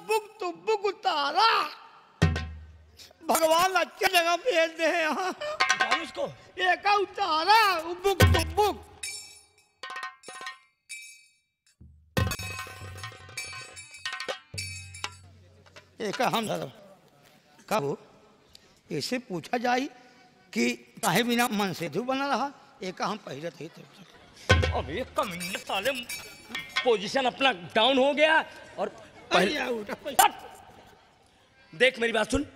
Book तो book तारा भगवान अच्छे जगह भेज दे यहाँ उसको एक तारा बुक तो बुक। एक हम कब ऐसे पूछा जाए कि काहे बिना मन से धू बना रहा एक हम पहले थे। अब एक कमीने साले पोजीशन अपना डाउन हो गया और देख मेरी बात सुन,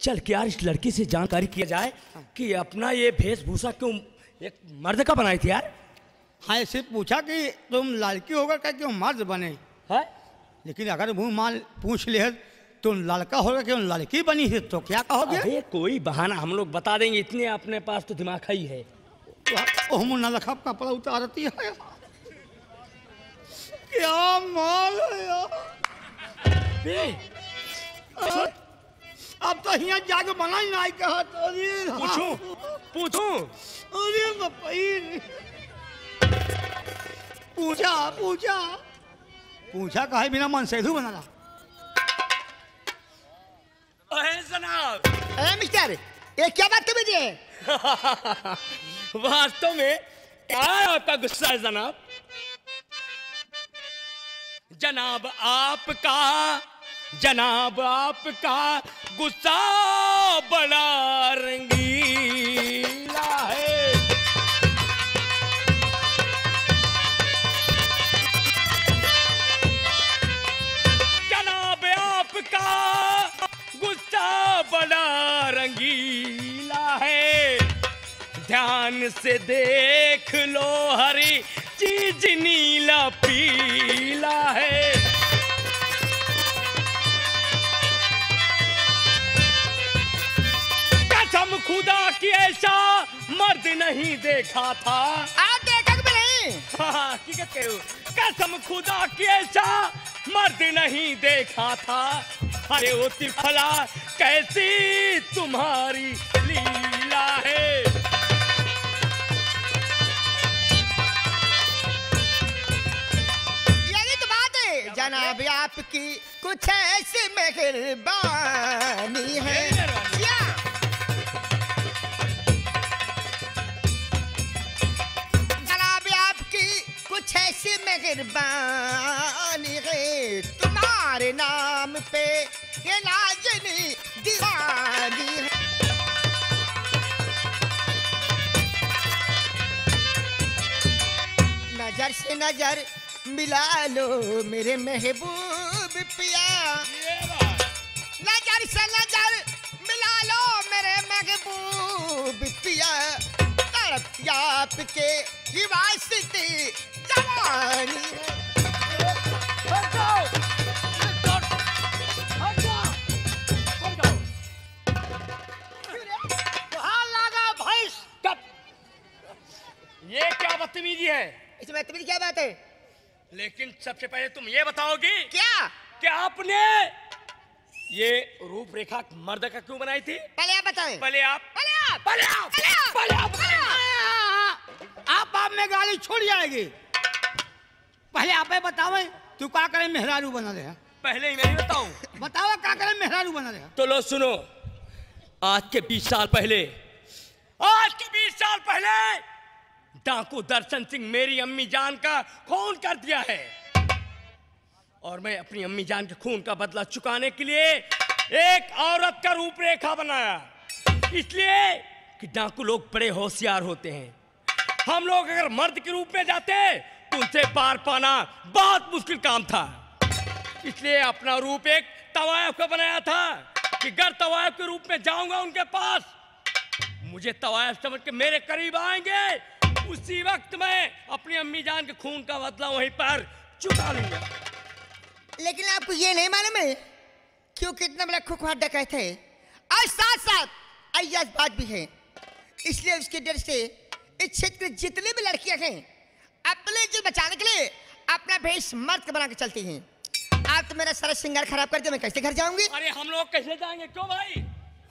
चल के यार इस लड़की से जानकारी किया जाए कि अपना ये वेशभूषा क्यों एक मर्द का बनाई थी यार। हाँ ऐसे पूछा कि तुम लड़की होगा क्या क्यों मर्द बने है, लेकिन अगर वो माल पूछ ले तुम लड़का होगा क्यों लड़की बनी है तो क्या कहोगे? अबे कोई बहाना हम लोग बता देंगे, इतने अपने पास तो दिमाग ही है। मुन्ना लखा कपड़ा उतारती है क्या माल है यार। अब तो यहाँ जाके बना ही नहीं कहा तो पूछूं अरे पूछा पूछा पूछा काहे बिना मन से धू बना रहा। जनाब मिस्टर ये क्या बात है मुझे? वास्तव में क्या आपका गुस्सा है जनाब? जनाब आपका गुस्सा बड़ा रंगीला है। जनाब आपका गुस्सा बड़ा रंगीला है, ध्यान से देख लो हरी चीज नीला पीला है। कसम खुदा की ऐसा मर्द नहीं देखा था। आप देखा भी नहीं? हाँ की कहते हो, कसम खुदा की ऐसा मर्द नहीं देखा था। अरे ओ त्रिफला कैसी तुम्हारी लीला है। यही तो बात है जनाब आपकी कुछ ऐसी मेहरबानी है। जनाब आपकी कुछ ऐसी मेहरबानी है, तुम्हारे नाम पे ये नाज़नी दीवानी है। नजर से नजर मिला लो मेरे महबूब पिया, नजर से नजर मिला लो मेरे महबूब पिया, तड़प आपके वास्ते जवानी है। ये क्या बदतमीजी है? इसमें बदतमीजी क्या बात है? लेकिन सबसे पहले तुम ये बताओगी क्या कि आपने ये रूपरेखा मर्द का क्यों बनाई थी? पहले आप बताएं। पहले आप में गाली छोड़ जाएगी। पहले आप बताओ तू क्या करे मेहरारू बना रहे? पहले ही मैं बताऊं? बताओ क्या करे मेहरारू बना रहे? तो लो सुनो, आज के 20 साल पहले डाकू दर्शन सिंह मेरी अम्मी जान का खून कर दिया है, और मैं अपनी अम्मी जान के खून का बदला चुकाने के लिए एक औरत का रूपरेखा बनाया। इसलिए कि डाकू लोग बड़े होशियार होते हैं। हम लोग अगर मर्द के रूप में जाते तो उनसे पार पाना बहुत मुश्किल काम था। इसलिए अपना रूप एक तवायफ का बनाया था कि अगर तवायफ के रूप में जाऊंगा उनके पास, मुझे तवायफ समझ के मेरे करीब आएंगे, उसी वक्त मैं अपनी अम्मी जान के खून का बदला वहीं पर चुका लूंगा। लेकिन आपको ये नहीं मालूम है क्यों कितना बड़ा खुखवार डकैत है और साथ साथ अय्याश बात भी है। इसलिए उसके डर से इस क्षेत्र में जितने भी लड़कियां हैं अपने इज्जत बचाने के लिए अपना भेष मर्द का बना के चलती हैं। आप तो मेरा सारा श्रृंगार खराब कर दिया, मैं कैसे घर जाऊंगी? अरे हम लोग कैसे जाएंगे? क्यों भाई?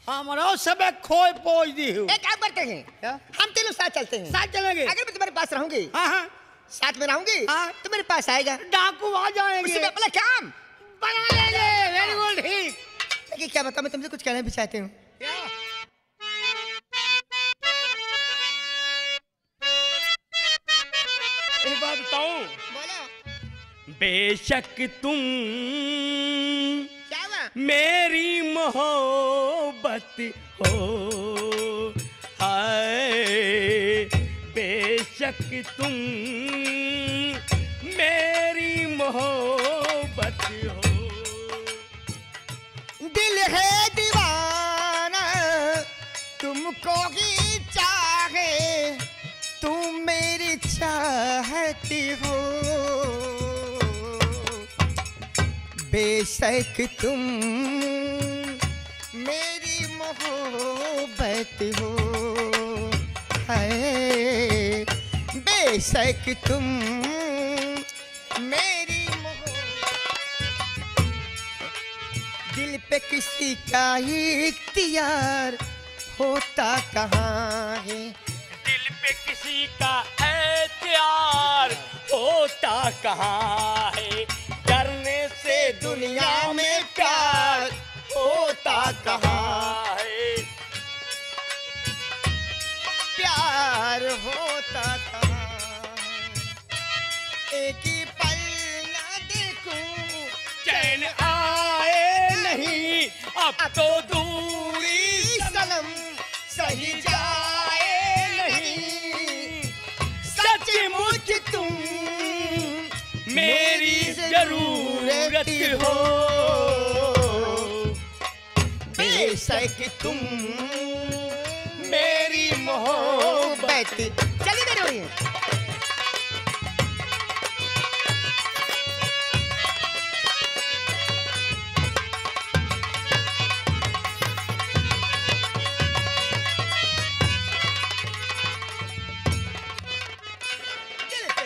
हमारा सब खोए पोज दी हूँ। एक काम करते हैं, हम तीनों साथ चलते हैं। साथ चलेंगे? अगर मैं तुम्हारे पास रहूंगी, हाँ हाँ साथ में रहूंगी, हाँ, तो मेरे पास आएगा, डाकू आ जाएंगे। उसी में अपना काम बना लेंगे। वेरी गुड, ठीक। लेकिन क्या बताऊं, मैं तुमसे कुछ कहना भी चाहती हूँ। एक बात बताऊं, बोलो। बेशक तुम क्या हुआ? मेरी मोहब्बत हो, हाय बेशक तुम मेरी मोहब्बत हो। दिल है दीवाना तुमको ही चाहे, तुम मेरी चाहती हो। बेशक तुम मेरी मोहब्बत हो, है बेशक तुम मेरी मोहब्बत। दिल पे किसी का इख्तियार होता कहाँ है, दिल पे किसी का एहतियार होता कहाँ है, करने से दुनिया में प्यार होता कहाँ है, प्यार होता कहाँ है। एक ही पल ना देखूं चैन आए नहीं, अब तो दूरी सनम सही जाए नहीं। सचमुच तुम मेरी जरूरत हो, बेशक तुम मेरी मोहब्बत। चलिए मेरे हो रही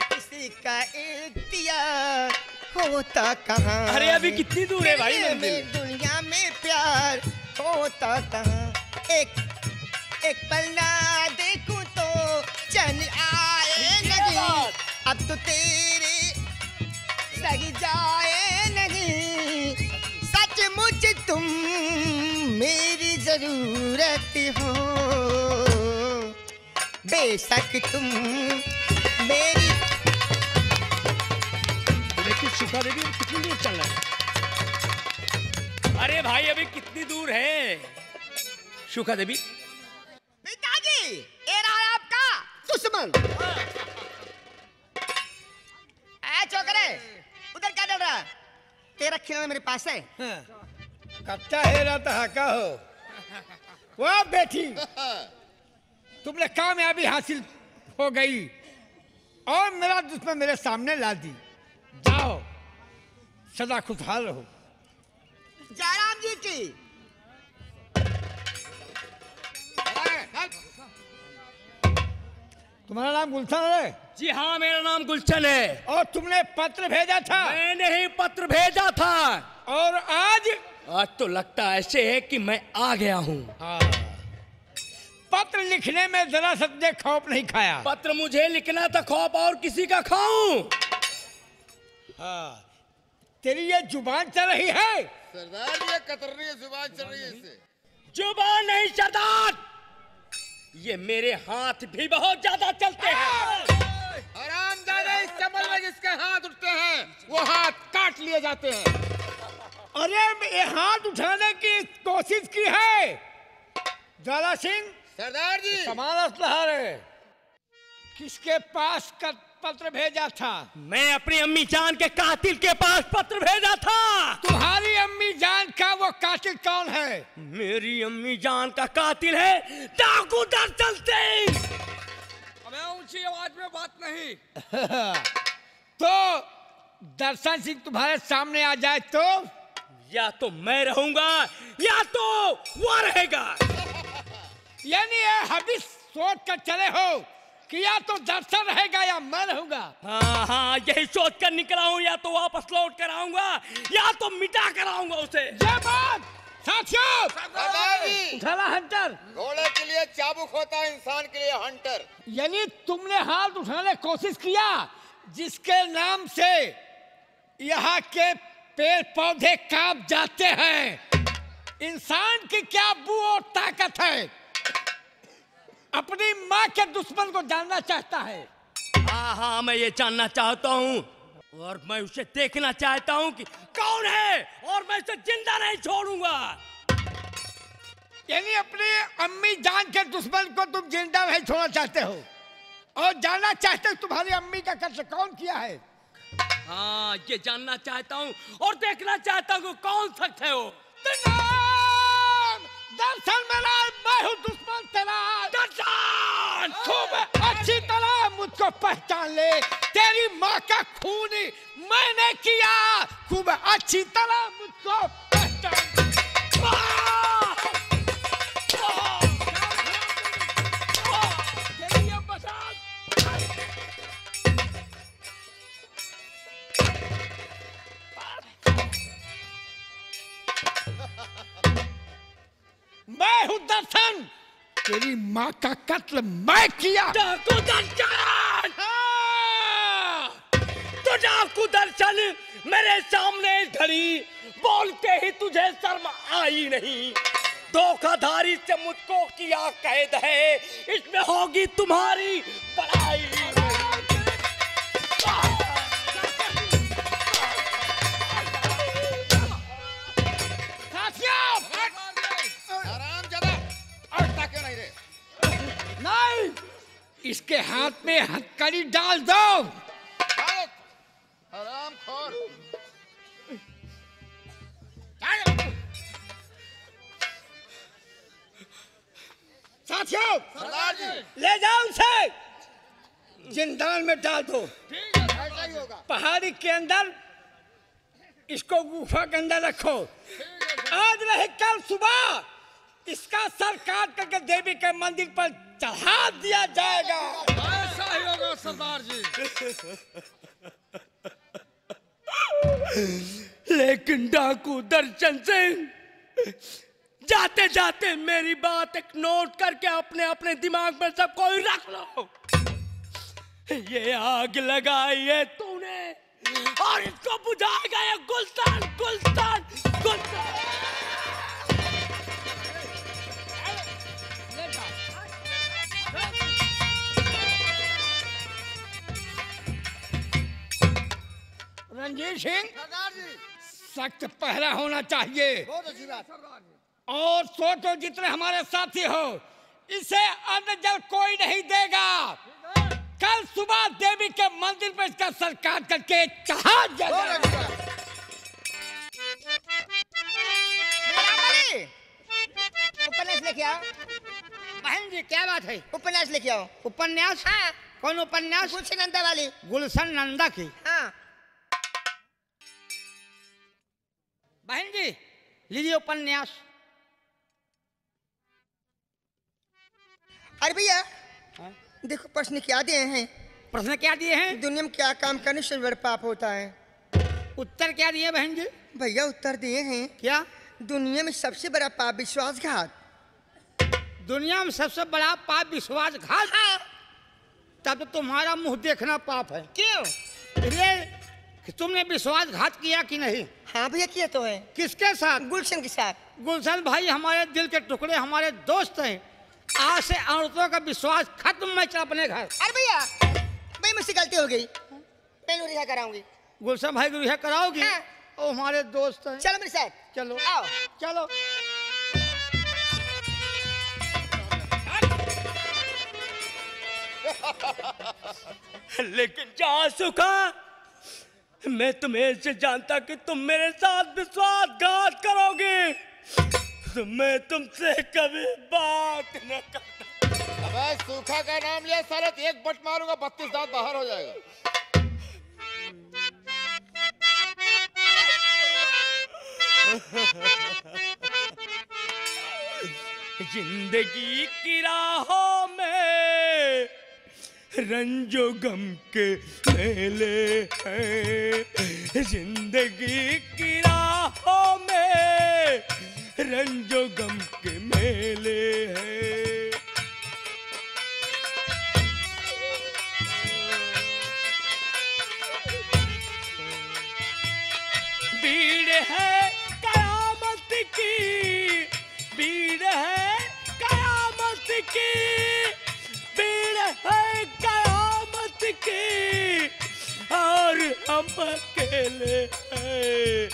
किसी का इख्तियार होता कहाँ। अरे अभी कितनी दूर है भाई मंदिर? दुनिया में प्यार होता कहाँ। एक पल ना देखूं तो चैन आए नहीं, अब तो तेरे सही जाए नहीं। सचमुच तुम मेरी जरूरत हो, बेशक तुम मेरी। लेकिन सुखा देवी कितनी दूर चल रहा है? अरे भाई अभी कितनी दूर है सुखा देवी? पिताजी, ये रहा आपका दुश्मन। चौकरे, उधर क्या डर रहा? तेरा खिलौना मेरे पास है। कच्चा है रहता है का हो? वाह बेटी, तुमने कामयाबी हासिल हो गई और मेरा दुश्मन मेरे सामने ला दी। जाओ, सदा खुशहाल रहो। जयराम जी की। तुम्हारा नाम गुलशन है? जी हाँ, मेरा नाम गुलशन है। और तुमने पत्र भेजा था? मैंने ही पत्र भेजा था। और आज? आज तो लगता ऐसे है कि मैं आ गया हूँ। पत्र लिखने में जरा सत्य खौफ नहीं खाया। पत्र मुझे लिखना था, खौफ और किसी का खाऊं? हाँ, तेरी ये जुबान चल रही है? सरदार ये कतरनी जुबान चल रही है इससे। जुबान नहीं सरदार, ये मेरे हाथ भी बहुत ज्यादा चलते हैं। हरामजादे, इस चमल में जिसके हाथ उठते हैं वो हाथ काट लिए जाते हैं। अरे ये हाथ उठाने की कोशिश की है ज्वाला सिंह? सरदार जी, समान असलहा है। किसके पास पत्र भेजा था? मैं अपनी अम्मी जान के कातिल के पास पत्र भेजा था। तुम्हारी अम्मी जान का वो कातिल कौन है? मेरी अम्मी जान का कातिल है डाकू दर्शन सिंह। अबे ऊंची आवाज में बात नहीं। तो दर्शन सिंह तुम्हारे सामने आ जाए तो? या तो मैं रहूंगा या तो वो रहेगा। यानी ये हबीस सोच कर चले हो कि या तो दर्शन रहेगा या मैं रहूंगा? हाँ हाँ, यही सोच कर निकला हूँ। या तो वापस लौट कर आऊंगा या तो मिटा कर आऊंगा उसे। ये बात साथियों, सरदार जी, उठाला हंटर। घोड़े के लिए चाबुक होता है, इंसान के लिए हंटर। यानी तुमने हाथ उठाने की कोशिश किया जिसके नाम से यहाँ के पेड़ पौधे कांप जाते हैं। इंसान की क्या बू और ताकत है, अपनी माँ के दुश्मन को जानना चाहता है। हाँ हाँ, मैं ये जानना चाहता हूँ और मैं उसे देखना चाहता हूँ कि कौन है, और मैं उसे जिंदा नहीं छोड़ूंगा। यानी अपनी अम्मी जान के दुश्मन को तुम जिंदा नहीं छोड़ना चाहते हो और जानना चाहते हो तुम्हारी अम्मी का कत्ल कौन किया है। हाँ, ये जानना चाहता हूँ और देखना चाहता हूँ कौन सच है वो। दर्शन मेरा, मैं हूँ दुश्मन तेरा। दर्शन! खूब अच्छी तरह मुझको पहचान ले, तेरी माँ का खून मैंने किया। खूब अच्छी तरह मुझको पहचान। मैं हूँ दर्शन, तेरी माँ का कत्ल मैं किया। डाकू दर्शन! तो डाकू दर्शन मेरे सामने खड़ी, बोलते ही तुझे शर्म आई नहीं। धोखाधड़ी से मुझको किया कैद है, इसमें होगी तुम्हारी बड़ाई। नहीं, इसके हाथ में हथकड़ी डाल दो। हरामखोर! साथियों, सरदार जी! ले जाओ उसे, जिंदान में डाल दो। ठीक है, ऐसा ही होगा। पहाड़ी के अंदर इसको गुफा के अंदर रखो। आज नहीं कल सुबह इसका सर काट करके देवी के मंदिर पर चढ़ा दिया जाएगा। ऐसा ही होगा सरदार जी। लेकिन डाकू दर्शन सिंह, जाते जाते मेरी बात एक नोट करके अपने अपने दिमाग में सब कोई रख लो। ये आग लगाई है तूने और इसको बुझाएगा ये गुलशन, गुलशन, गुलशन। रणजीत सिंह, सरदार जी! सख्त पहरा होना चाहिए। बहुत अच्छी बात सरदार जी। और सोचो जितने हमारे साथी हो, इसे अन्न जल कोई नहीं देगा। कल सुबह देवी के मंदिर पर इसका सर काट करके चढ़ा दिया जाएगा। उपन्यास लेके आओ। बहन जी क्या बात है? उपन्यास लेके आओ। उपन्यास? हाँ, कौन उपन्यास? गुलशन नंदा वाली। गुलशन नंदा की। हाँ, बहन जी लीजिए उपन्यास। अरे भैया हाँ? देखो प्रश्न क्या दिए हैं। प्रश्न क्या दिए हैं? दुनिया में क्या काम करने से बड़ा पाप होता है। उत्तर क्या दिए बहन जी? भैया उत्तर दिए हैं, क्या? दुनिया में सबसे बड़ा पाप विश्वासघात। दुनिया में सबसे बड़ा पाप विश्वासघात। हाँ, तब तो तुम्हारा मुंह देखना पाप है। क्यों? ये तुमने विश्वासघात किया कि नहीं? हाँ भैया किया तो है। किसके साथ? गुलशन के साथ। गुलशन भाई हमारे दिल के टुकड़े, हमारे दोस्त हैं। आज से औरतों का विश्वास खत्म। मैं चल अपने घर। अरे भैया, भाई मुझसे गलती हो गई, मैं रिहा कराऊंगी। गुलशन भाई को रिहा कराओगी? हाँ। ओ हमारे दोस्त हैं। चलो मेरे साथ। चलो आओ। चलो। लेकिन जहाँ सुखा, मैं तुम्हें से जानता कि तुम मेरे साथ विश्वासघात करोगे, तो मैं तुमसे कभी बात न करता। अबे सूखा का नाम लिया साले, एक बट मारूंगा 32 दांत बाहर हो जाएगा। जिंदगी की राहों में रंजो गम के मेले हैं। जिंदगी की राहों में रंजो गम के मेले हैं। है कयामत की, भीड़ है कयामत की, भीड़ है कयामत की, और हम अकेले हैं,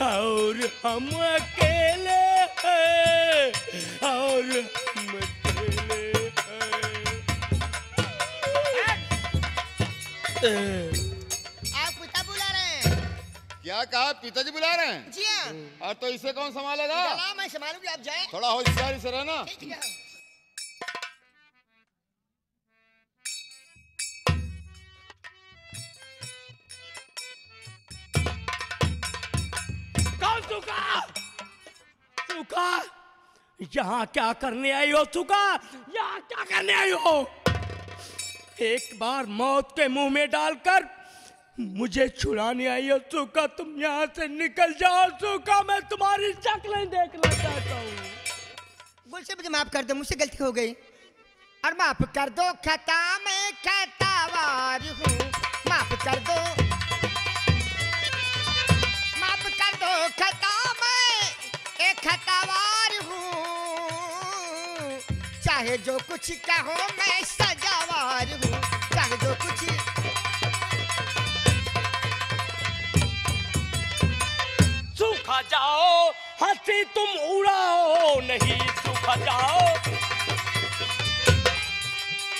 और हम अकेले हैं, और हम अकेले हैं। आप पिता बुला रहे हैं? क्या कहा? पिताजी बुला रहे हैं? जी हाँ। और तो इसे कौन संभालेगा? चला, मैं संभालूंगी, आप जाएं। थोड़ा होशियारी से रहना। ठीक है। कौन सुखा? सुखा, यहाँ क्या करने आई हो सुखा? यहाँ क्या करने आई हो? एक बार मौत के मुंह में डालकर मुझे छुड़ाने आई हो सुखा। तुम यहाँ से निकल जाओ सुखा, मैं तुम्हारी शक्ल नहीं देखना चाहता हूँ। गुलशन मुझे माफ कर दो, मुझसे गलती हो गई। और माफ कर दो खता, मैं खतावार हूँ। माफ कर दो, माफ कर दो खता, मैं एक खतावार हूँ। चाहे जो कुछ कहो मैं सजावार हूँ, चाहे जो कुछ। सूखा जाओ हंसी तुम उड़ाओ नहीं, सूखा जाओ,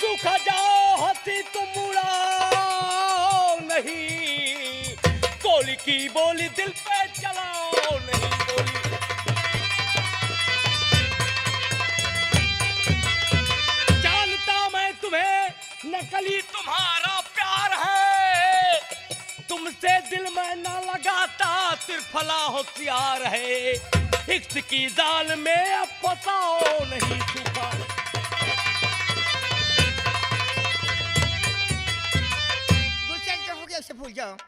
सूखा जाओ हंसी तुम उड़ाओ नहीं, गोली की बोली दिल पे चलाओ नहीं गोली। जानता मैं तुम्हें नकली तुम्हारा प्यार है, तुमसे दिल में न लगाता तिरफला होशियार है, इश्क की जाल में अब फंसाओ नहीं सूखा। गुलशन जो हो गया उसे भूल जाओ। अगर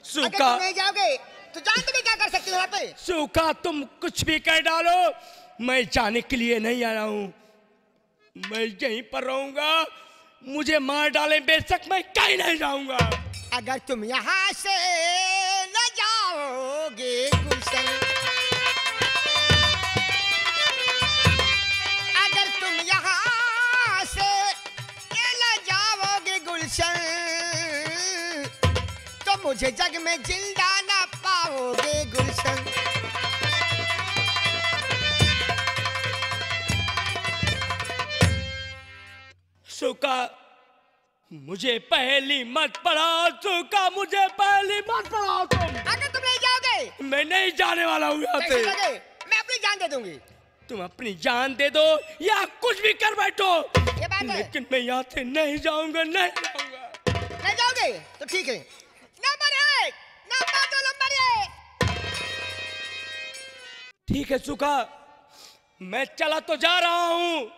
सूखा, तुम नहीं जाओगे तो जानते नहीं क्या कर सकते हो यहाँ पे। सूखा तुम कुछ भी कर डालो, मैं जाने के लिए नहीं आया हूँ, मैं यहीं पर रहूंगा। मुझे मार डाले बेशक, मैं कहीं नहीं जाऊंगा। अगर तुम यहाँ से न जाओगे गुलशन, अगर तुम यहाँ से न जाओगे गुलशन, तो मुझे जग में जिंदा न पाओगे गुलशन। सूखा मुझे पहली मत पढ़ाओ, सूखा मुझे पहली मत पढ़ाओ तुम। अगर तुम नहीं जाओगे मैं नहीं जाने वाला हूँ यहाँ कैसे से। लगे? मैं अपनी जान दे दूंगी। तुम अपनी जान दे दो या कुछ भी कर बैठो, ये बात है। लेकिन मैं यहाँ से नहीं जाऊंगा, नहीं जाऊंगा। नहीं जाओगे तो ठीक है। Number 1, number 2, number 1। ठीक है सूखा, मैं चला तो जा रहा हूँ,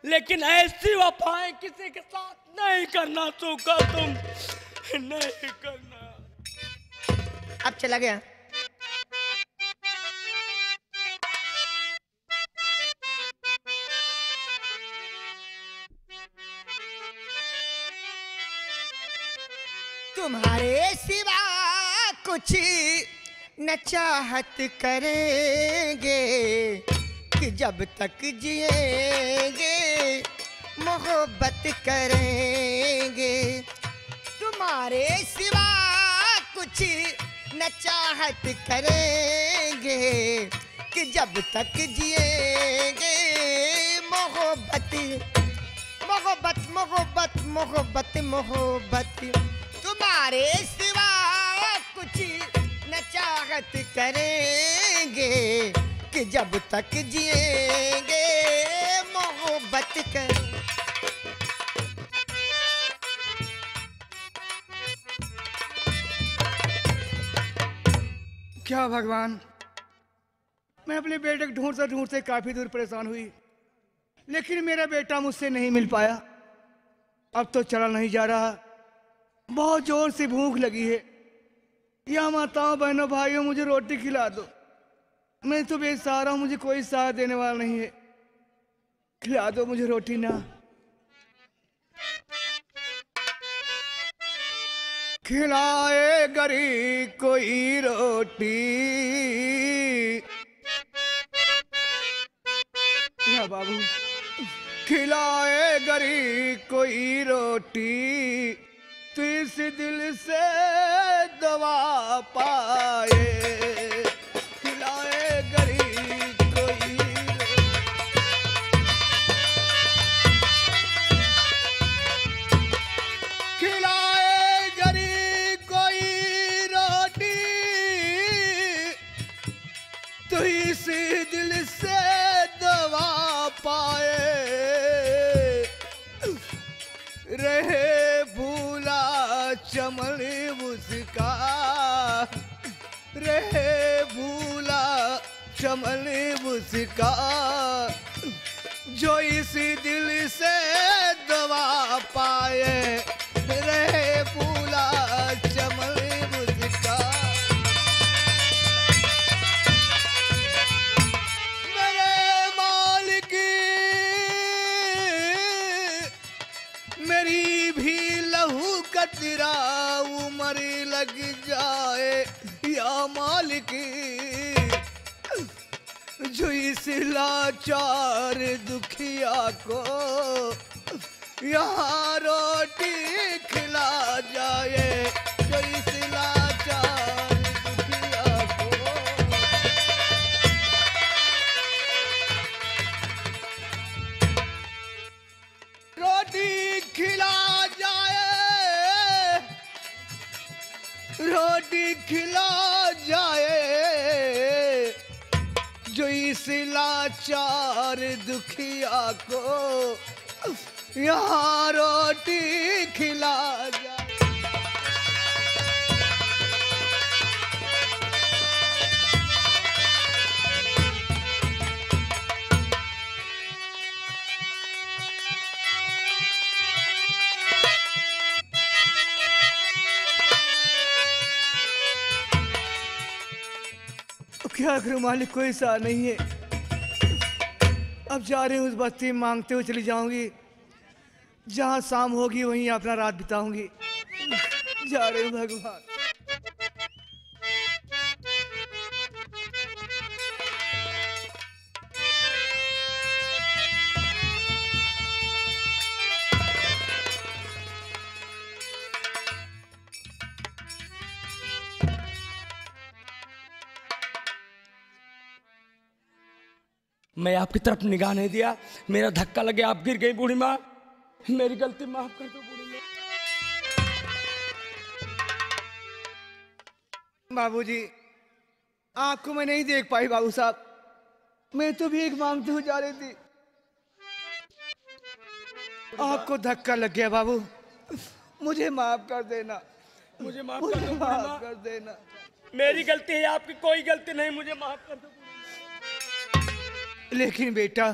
लेकिन ऐसी वफाएं किसी के साथ नहीं करना सूखा, तुम नहीं करना। अब चला गया। तुम्हारे सिवा कुछ न चाहत करेंगे, कि जब तक जिएंगे मोहब्बत करेंगे। तुम्हारे सिवा कुछ न चाहत करेंगे, कि जब तक जिएंगे मोहब्बत मोहब्बत मोहब्बत मोहब्बत मोहब्बत। तुम्हारे सिवा कुछ न चाहत करेंगे, कि जब तक जिएंगे मोहब्बत कर। क्या भगवान, मैं अपने बेटे को ढूंढते ढूंढते काफी दूर परेशान हुई, लेकिन मेरा बेटा मुझसे नहीं मिल पाया। अब तो चला नहीं जा रहा, बहुत जोर से भूख लगी है। या माताओं बहनों भाइयों मुझे रोटी खिला दो, मैं तो बेसहारा हूं, मुझे कोई साथ देने वाला नहीं है। खिला दो मुझे रोटी ना। खिलाए गरीब कोई रोटी। या बाबू, खिलाए गरीब कोई रोटी, तो इस दिल से दवा पाए। खिलाए गरीब कोई खिलाए गरीब कोई रोटी, तो इस दिल से दवा पाए। रहे भूला चमन उसका, रहे भूला चमन उसका, जो इस दिल से दवा पाए। रहे भूला चमन उसका। मेरे मालिक मेरी भी लहू कतरा उमर लग जाए या मालिक, जो इस लाचार दुखिया को यहाँ रोटी खिला जाए। जो इस लाचार दुखिया को रोटी खिला जाए, रोटी खिला जाए। जो इस लाचार दुखिया को यहाँ रोटी खिला जाए। क्या करूं मालिक, कोई सहारा नहीं है। अब जा रही हूँ उस बस्ती में, मांगते हुए चली जाऊंगी। जहाँ शाम होगी वहीं अपना रात बिताऊंगी। जा रही हूँ भगवान। मैं आपकी तरफ निगाह नहीं दिया, मेरा धक्का लगे आप गिर गई बूढ़ी माँ। मेरी गलती माफ कर दो बूढ़ी माँ। बाबूजी, आपको मैं नहीं देख पाई बाबू साहब। मैं तो भीख मांगते हुए जा रही थी, आपको धक्का लग गया बाबू। मुझे माफ कर देना, मुझे माफ मुझे कर दो माफ कर देना। मेरी गलती है, आपकी कोई गलती नहीं, मुझे माफ कर दो। लेकिन बेटा,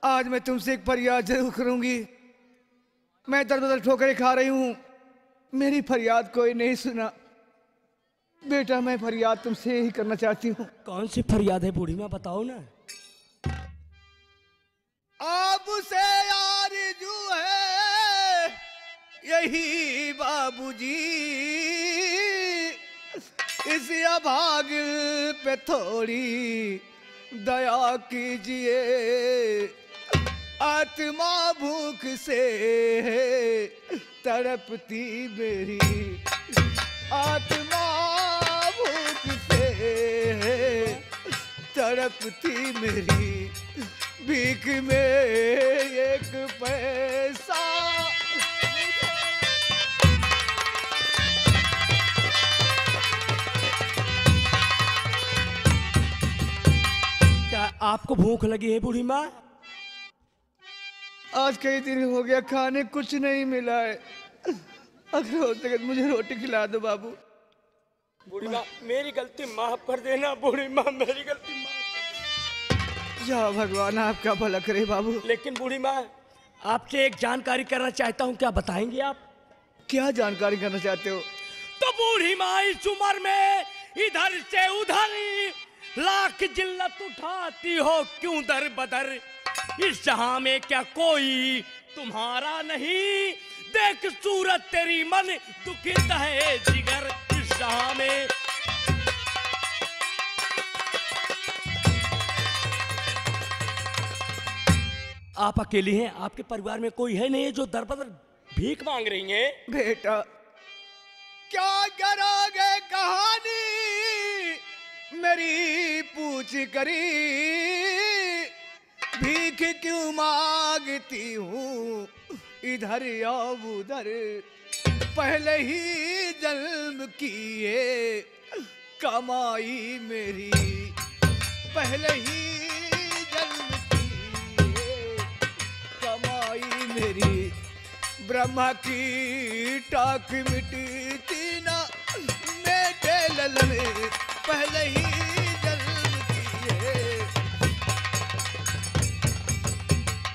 आज मैं तुमसे एक फरियाद जरूर करूंगी। मैं दर बदर ठोकरें खा रही हूं, मेरी फरियाद कोई नहीं सुना। बेटा, मैं फरियाद तुमसे ही करना चाहती हूँ। कौन सी फरियाद है बूढ़ी माँ, बताओ ना। आपसे आरज़ू है यही बाबूजी, इस अभागिल पे थोड़ी दया कीजिए। आत्मा भूख से तड़पती मेरी, आत्मा भूख से तड़पती मेरी। भीख में एक पैसा क्या आपको भूख लगी है बूढ़ी माँ? आज कई दिन हो गया, खाने कुछ नहीं मिला है। अगर हो सके तो मुझे रोटी खिला दो बाबू। बूढ़ी माँ, मेरी गलती माफ कर देना बूढ़ी माँ, मेरी गलती माफ। या भगवान आपका भला करे बाबू। लेकिन बूढ़ी माँ, आपसे एक जानकारी करना चाहता हूँ, क्या बताएंगे आप? क्या जानकारी करना चाहते हो? तो बूढ़ी माँ इस उम्र में इधर से उधर लाख जिल्लत उठाती हो क्यों दर बदर? इस जहां में क्या कोई तुम्हारा नहीं? देख सूरत तेरी मन दुखित है जिगर इस राह में। आप अकेली हैं, आपके परिवार में कोई है नहीं जो दर बदर भीख मांग रही हैं? बेटा क्या करोगे कहानी मेरी पूछ करी, भीख क्यों मांगती हूँ इधर या उधर, पहले ही जन्म की ये कमाई मेरी, पहले ही जन्म की ये कमाई मेरी, ब्रह्मा की टाक मिटती ना मेरे ललन, पहले ही जन्म की है।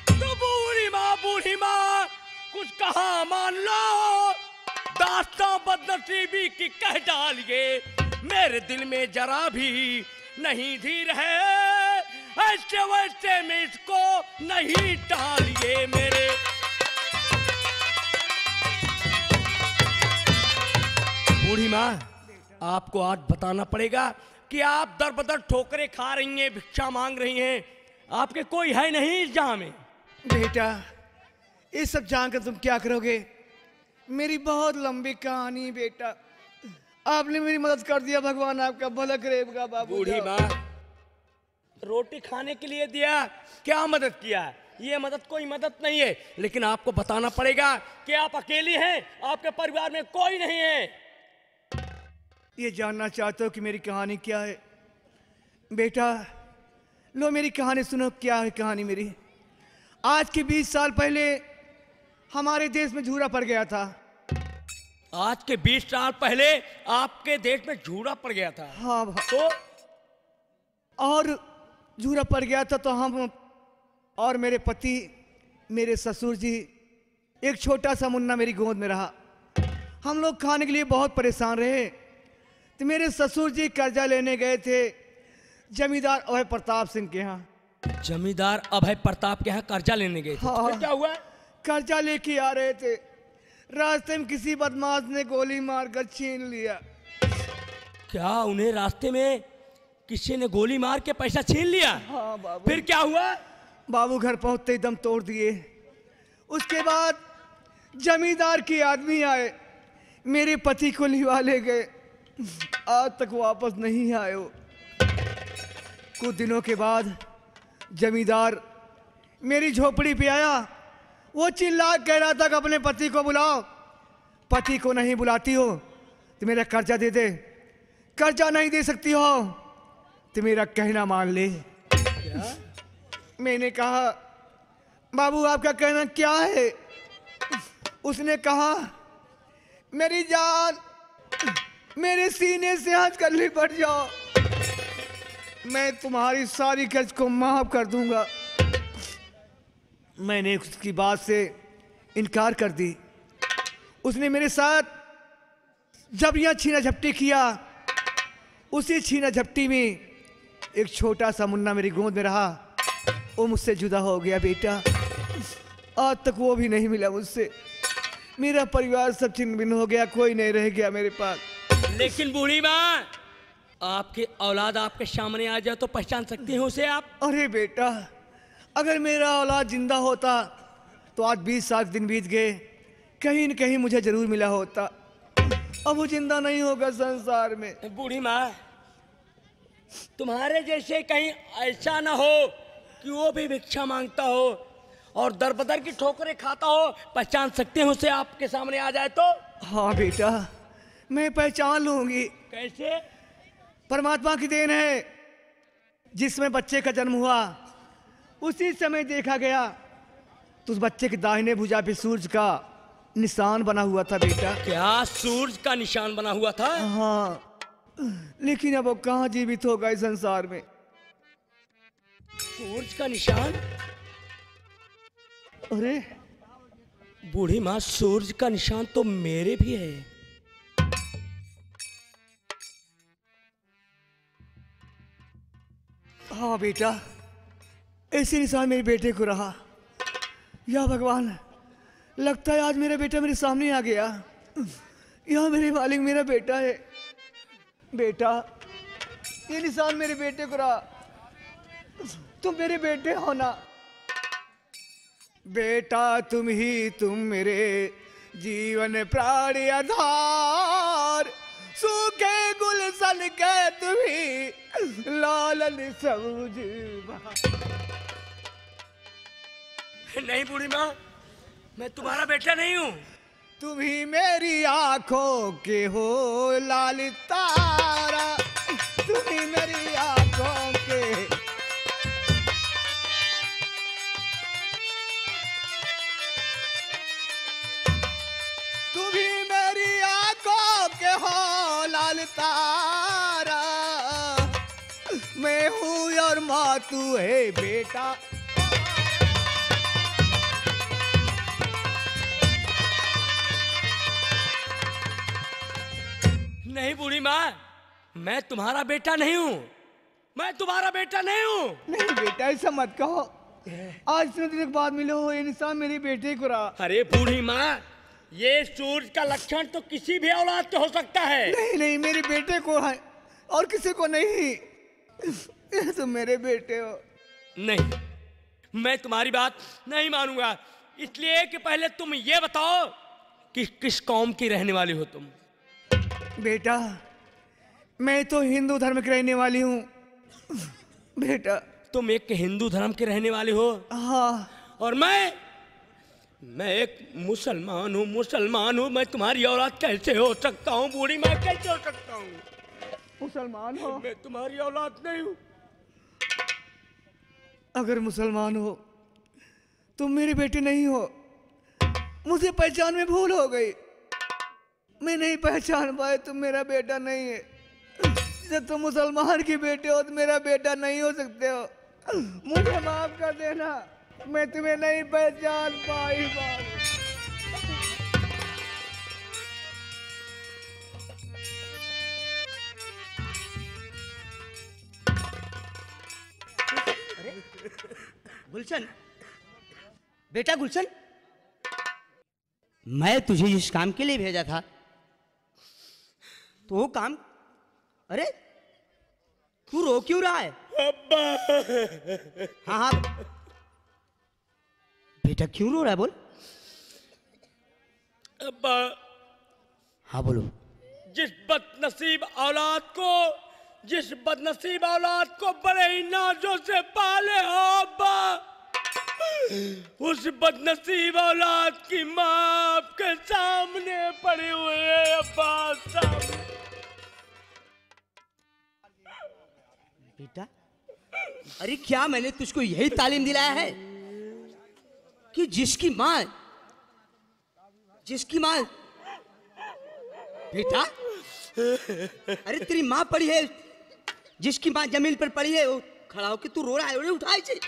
तो बूढ़ी माँ कुछ कहा मान लो, दास्तां बदनसीबी की कह डालिए, मेरे दिल में जरा भी नहीं धीर है, ऐसे वैसे में इसको नहीं टालिए मेरे। बूढ़ी माँ आपको आज बताना पड़ेगा कि आप दर बदर ठोकरें खा रही हैं, भिक्षा मांग रही हैं, आपके कोई है नहीं इस जहां में। बेटा ये सब जानकर तुम क्या करोगे, मेरी बहुत लंबी कहानी बेटा, आपने मेरी मदद कर दिया, भगवान आपका भला करेगा बाबू। बूढ़ी माँ रोटी खाने के लिए दिया, क्या मदद किया, ये मदद कोई मदद नहीं है, लेकिन आपको बताना पड़ेगा कि आप अकेली हैं, आपके परिवार में कोई नहीं है। ये जानना चाहते हो कि मेरी कहानी क्या है? बेटा लो मेरी कहानी सुनो, क्या है कहानी मेरी। आज के 20 साल पहले हमारे देश में झूरा पड़ गया था। आज के 20 साल पहले आपके देश में झूरा पड़ गया था? हाँ तो और झूरा पड़ गया था तो हम और मेरे पति, मेरे ससुर जी, एक छोटा सा मुन्ना मेरी गोद में रहा। हम लोग खाने के लिए बहुत परेशान रहे, तो मेरे ससुर जी कर्जा लेने गए थे जमींदार अभय प्रताप सिंह के यहाँ। जमींदार अभय प्रताप के यहाँ कर्जा लेने गए थे? हाँ। फिर क्या हुआ? कर्जा लेके आ रहे थे, रास्ते में किसी बदमाश ने गोली मारकर छीन लिया। क्या उन्हें रास्ते में किसी ने गोली मार के पैसा छीन लिया? हाँ बाबू। फिर क्या हुआ? बाबू घर पहुंचते ही दम तोड़ दिए। उसके बाद जमींदार के आदमी आए, मेरे पति को लिवा ले गए, आज तक वापस नहीं आए हो। कुछ दिनों के बाद जमींदार मेरी झोपड़ी पे आया, वो चिल्ला कह रहा था कि अपने पति को बुलाओ, पति को नहीं बुलाती हो तो मेरा कर्जा दे दे, कर्जा नहीं दे सकती हो तो मेरा कहना मान ले। मैंने कहा बाबू आपका कहना क्या है? उसने कहा मेरी जान मेरे सीने से हाथ कर ली पड़ जाओ, मैं तुम्हारी सारी कर्ज को माफ कर दूंगा। मैंने उसकी बात से इनकार कर दी। उसने मेरे साथ जब यह छीना झपटी किया, उसी छीना झपटी में एक छोटा सा मुन्ना मेरी गोद में रहा, वो मुझसे जुदा हो गया बेटा, आज तक वो भी नहीं मिला मुझसे। मेरा परिवार सब छिन्न भिन्न हो गया, कोई नहीं रह गया मेरे पास। लेकिन बूढ़ी माँ आपके औलाद आपके सामने आ जाए तो पहचान सकती हैं उसे आप? अरे बेटा अगर मेरा औलाद जिंदा होता तो आज 20 साल दिन बीत गए, कहीं न कहीं मुझे जरूर मिला होता। अब वो जिंदा नहीं होगा संसार में। बूढ़ी माँ तुम्हारे जैसे कहीं ऐसा ना हो कि वो भी भिक्षा मांगता हो और दर बदर की ठोकरें खाता हो, पहचान सकते हैं उसे आपके सामने आ जाए तो? हाँ बेटा मैं पहचान लूंगी। कैसे? परमात्मा की देन है, जिसमें बच्चे का जन्म हुआ उसी समय देखा गया तो उस बच्चे के दाहिने भुजा पे सूरज का निशान बना हुआ था बेटा। क्या सूरज का निशान बना हुआ था? हाँ, लेकिन अब वो कहाँ जीवित होगा इस संसार में। सूरज का निशान? अरे बूढ़ी माँ सूरज का निशान तो मेरे भी है। हाँ बेटा ऐसे निशान मेरे बेटे को रहा। या भगवान लगता है आज मेरा बेटा मेरे सामने आ गया। यहाँ मेरे मालिक मेरा बेटा है। बेटा, ये निशान मेरे बेटे को रहा। तुम मेरे बेटे हो ना? बेटा तुम मेरे जीवन प्राण आधार, सूखे गुलशन के तुम्ही लालन सबुज। नहीं बूढ़ी माँ, मैं तुम्हारा बेटा नहीं हूँ। तुम ही मेरी आंखों के हो लाल तारा, तुम ही मेरी आंखों के। तुम ही मेरी आंखों के हो लाल तारा, मैं हूँ और माँ तू है बेटा। नहीं बूढ़ी माँ, मैं तुम्हारा बेटा नहीं हूँ। मैं तुम्हारा बेटा नहीं हूँ। नहीं बेटा, ऐसा मत कहो। आज इतने दिन के बाद मिले हो, ये निशान मेरे बेटे को रहा। अरे बूढ़ी माँ, ये सूरज का लक्षण तो किसी भी औलाद के हो सकता है। नहीं नहीं, मेरे बेटे को है और किसी को नहीं। तुम मेरे बेटे हो। नहीं, मैं तुम्हारी बात नहीं मानूंगा। इसलिए कि पहले तुम ये बताओ कि किस कौम की रहने वाली हो तुम। बेटा, मैं तो हिंदू धर्म की रहने वाली हूँ। बेटा, तुम एक हिंदू धर्म के रहने वाले हो? हाँ। और मैं एक मुसलमान हूँ। मैं तुम्हारी औलाद कैसे हो सकता हूँ बूढ़ी माँ? कैसे हो सकता हूँ? मुसलमान हो? मैं तुम्हारी औलाद नहीं हूँ। अगर मुसलमान हो तुम मेरे बेटे नहीं हो। मुझे पहचान में भूल हो गई। मैं नहीं पहचान पाए, तुम मेरा बेटा नहीं है। जब तुम मुसलमान के बेटे हो तो मेरा बेटा नहीं हो सकते हो। मुझे माफ कर देना, मैं तुम्हें नहीं पहचान पाई। गुलशन, बेटा गुलशन, मैं तुझे जिस काम के लिए भेजा था तो वो काम, अरे तू रो क्यों रहा है? अब्बा। हाँ हाँ बेटा, क्यों रो रहा है बोल। अब्बा, हाँ बोलो। जिस बदनसीब औलाद को बड़े ही नाजों से पाले हो अब्बा, उस बदनसीब औलाद की माँ आपके सामने पड़ी हुई है अब्बा, सामने। बेटा, अरे क्या मैंने तुझको यही तालीम दिलाया है कि जिसकी माँ बेटा, अरे तेरी माँ पड़ी है, जिसकी माँ जमीन पर पड़ी है, वो खड़ा होकर तू रो रहा है, उठाई से।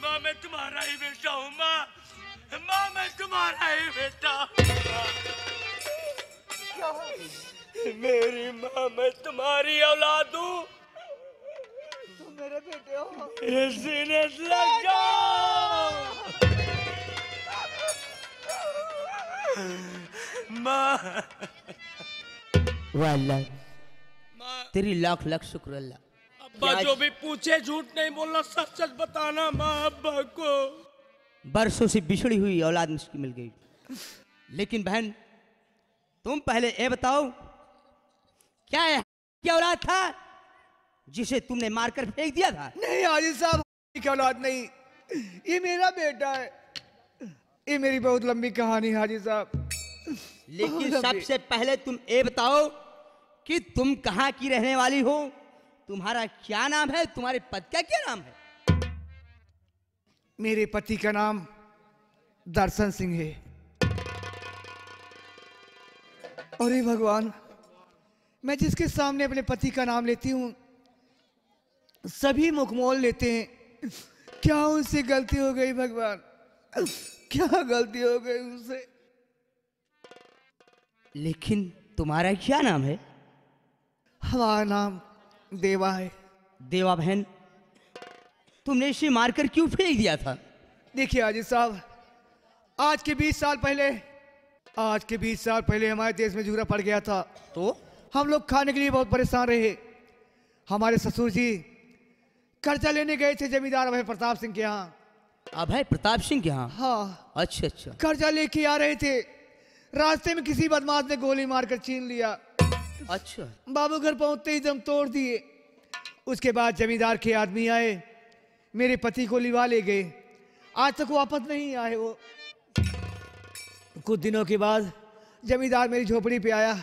माँ, मैं तुम्हारा ही बेटा हूँ। माँ, मैं तुम्हारा ही बेटा। मेरी माँ, मैं तुम्हारी औलाद हूँ। तुम मेरे बेटे हो। ये सीने से लग जाओ। माँ, अल्लाह, माँ, तेरी लाख लाख शुक्र अल्लाह। अब्बा जो भी पूछे झूठ नहीं बोलना, सच सच बताना माँ अब्बा को। बरसों से बिछड़ी हुई औलाद मुझको मिल गई, लेकिन बहन तुम पहले ये बताओ, क्या है क्या औलाद था जिसे तुमने मारकर फेंक दिया था? नहीं हाजी साहब, की औलाद नहीं, ये मेरा बेटा है। ये मेरी बहुत लंबी कहानी हाजी साहब। लेकिन सबसे पहले तुम ये बताओ कि तुम कहाँ की रहने वाली हो, तुम्हारा क्या नाम है, तुम्हारे पति का क्या नाम है? मेरे पति का नाम दर्शन सिंह है। अरे भगवान, मैं जिसके सामने अपने पति का नाम लेती हूँ सभी मुखमोल लेते हैं। क्या उनसे गलती हो गई भगवान? क्या गलती हो गई उनसे? लेकिन तुम्हारा क्या नाम है? हमारा नाम देवा है। देवा बहन, तुमने इसे मारकर क्यों फेंक दिया था? देखिए हाजी साहब, आज के 20 साल पहले हमारे देश में जूरा पड़ गया था। तो हम लोग खाने के लिए बहुत परेशान रहे। हमारे ससुर जी कर्जा लेने गए थे जमींदार अभय प्रताप सिंह के यहाँ। अभय प्रताप सिंह के यहाँ? हाँ, अच्छा अच्छा। कर्जा लेके आ रहे थे, रास्ते में किसी बदमाश ने गोली मारकर छीन लिया। अच्छा। बाबू घर पहुंचते ही दम तोड़ दिए। उसके बाद जमींदार के आदमी आए, मेरे पति को लिवा ले गए। आज तक वापस नहीं आए वो। कुछ दिनों के बाद जमींदार मेरी झोपड़ी पे आया।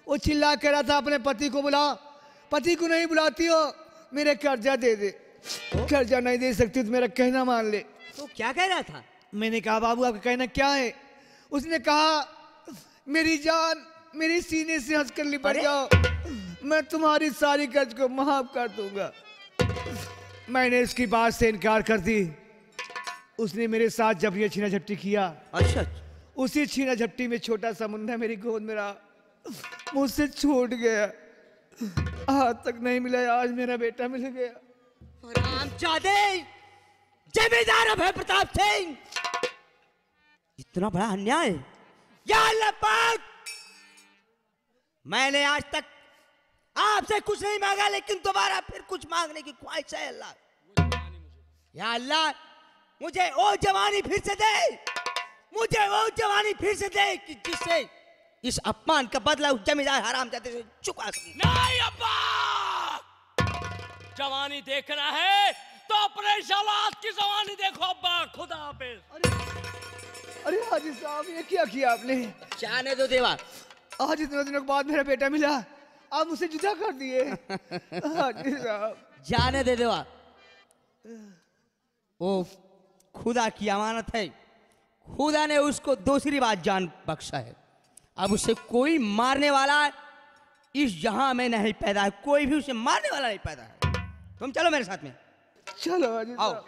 वो चिल्ला कह रहा था, अपने पति को बुला। पति को नहीं बुलाती हो, मेरे कर्जा दे दे। कर्जा नहीं दे सकती तो मेरा कहना मान ले। तो क्या कह रहा था? मैंने कहा, बाबू आपका कहना क्या है? उसने कहा, मेरी जान मेरी सीने से हंसकर लिपट जाओ, मैं तुम्हारी सारी कर्ज को माफ कर दूंगा। मैंने उसकी बात से इनकार कर दी। उसने मेरे साथ जबरिया छीना झपटी किया। अच्छा। उसी छीना झपटी में छोटा सा मुन्ना मेरी गोद में रहा, मुझसे छूट गया। आज तक नहीं मिला, आज मेरा बेटा मिल गया। रामजादे, जमींदार अभय प्रताप सिंह, इतना बड़ा अन्याय! या अल्लाह पाक, मैंने आज तक आपसे कुछ नहीं मांगा, लेकिन दोबारा फिर कुछ मांगने की ख्वाहिश है। अल्लाह, या अल्लाह, मुझे वो जवानी फिर से दे, मुझे वो जवानी फिर से दे कि जिससे इस अपमान का बदला उस जमींदार हरामजादे से चुका सकूं। नहीं अब्बा, जवानी देखना है तो अपने औलाद की जवानी देखो अब्बा। खुदा हाफिज। अरे हाजी साहब, ये क्या किया आपने? जाने दो देवा, आज इतने दिनों के बाद मेरा बेटा मिला, आप मुझसे जुदा कर दिए। हाजी साहब, जाने दे देवा। वो खुदा की अमानत है, खुदा ने उसको दूसरी बार जान बख्शा है। अब उसे कोई मारने वाला इस जहां में नहीं पैदा है, कोई भी उसे मारने वाला नहीं पैदा है। तुम चलो मेरे साथ में। चलो हाजी आओ। साहब।